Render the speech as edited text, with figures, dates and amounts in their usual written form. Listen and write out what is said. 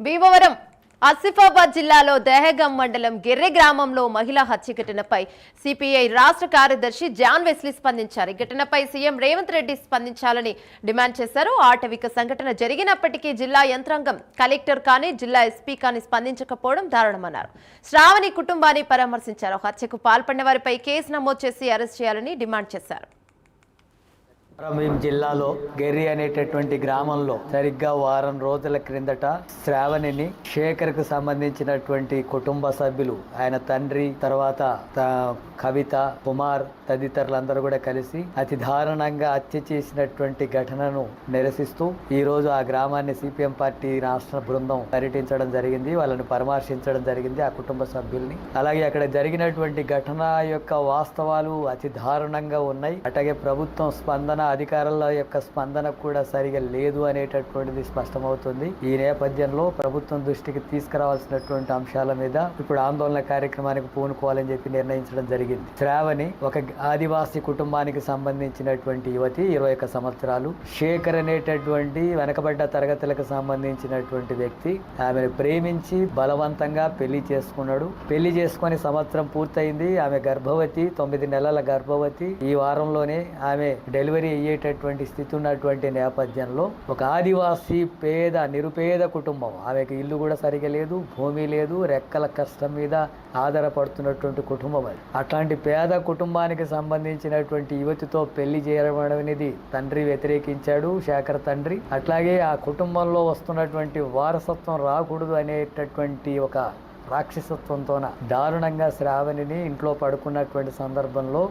భీమవరం ఆసిఫాబాద్ జిల్లాలో దహేగం మండలం గిర్రె గ్రామంలో మహిళా హత్య ఘటనపై సిపిఐ రాష్ట్ర కార్యదర్శి జాన్ వెస్లీ స్పందించారు. ఈ ఘటనపై సీఎం రేవంత్ రెడ్డి స్పందించాలని డిమాండ్ చేశారు. ఆటవిక సంఘటన జరిగినప్పటికీ జిల్లా యంత్రాంగం, కలెక్టర్ కానీ జిల్లా ఎస్పీ కానీ స్పందించకపోవడం దారుణమన్నారు. శ్రావణి కుటుంబాన్ని పరామర్శించారు. హత్యకు పాల్పడిన వారిపై కేసు నమోదు చేసి అరెస్ట్ చేయాలని డిమాండ్ చేశారు. కొమరంభీం జిల్లాలో గెర్రి అనేటటువంటి గ్రామంలో సరిగ్గా వారం రోజుల క్రిందట శ్రావణిని శేఖర్కు సంబంధించినటువంటి కుటుంబ సభ్యులు, ఆయన తండ్రి, తర్వాత కవిత, కుమార్ తదితరులందరూ కూడా కలిసి అతి దారుణంగా హత్య చేసినటువంటి ఘటనను నిరసిస్తూ ఈ రోజు ఆ గ్రామాన్ని సిపిఎం పార్టీ రాష్ట్ర బృందం పర్యటించడం జరిగింది. వాళ్ళని పరామర్శించడం జరిగింది, ఆ కుటుంబ సభ్యుల్ని. అలాగే అక్కడ జరిగినటువంటి ఘటన యొక్క వాస్తవాలు అతి దారుణంగా ఉన్నాయి. అట్లాగే ప్రభుత్వం స్పందన, అధికారుల యొక్క స్పందన కూడా సరిగా లేదు అనేటటువంటిది స్పష్టమవుతుంది. ఈ నేపథ్యంలో ప్రభుత్వం దృష్టికి తీసుకురావాల్సినటువంటి అంశాల మీద ఇప్పుడు ఆందోళన కార్యక్రమానికి పూనుకోవాలని చెప్పి నిర్ణయించడం జరిగింది. శ్రావణి ఒక ఆదివాసీ కుటుంబానికి సంబంధించినటువంటి యువతి, 21 సంవత్సరాలు. శేఖర్ అనేటటువంటి వెనకబడ్డ తరగతులకు సంబంధించినటువంటి వ్యక్తి ఆమెను ప్రేమించి బలవంతంగా పెళ్లి చేసుకున్నాడు. పెళ్లి చేసుకుని సంవత్సరం పూర్తయింది. ఆమె గర్భవతి, 9 నెలల గర్భవతి. ఈ వారంలోనే ఆమె డెలివరీ అయ్యేటటువంటి స్థితి ఉన్నటువంటి నేపథ్యంలో ఒక ఆదివాసీ నిరుపేద కుటుంబం, ఆమెకు ఇల్లు కూడా సరిగా లేదు, భూమి లేదు, రెక్కల కష్టం మీద ఆధారపడుతున్నటువంటి కుటుంబం అది. అట్లాంటి పేద కుటుంబానికి సంబంధించినటువంటి యువతితో పెళ్లి చేయడం అనేది తండ్రి వ్యతిరేకించాడు, శేఖర్ తండ్రి. అట్లాగే ఆ కుటుంబంలో వస్తున్నటువంటి వారసత్వం రాకూడదు అనేటటువంటి ఒక రాక్షసత్వంతో దారుణంగా శ్రావణిని ఇంట్లో పడుకున్నటువంటి సందర్భంలో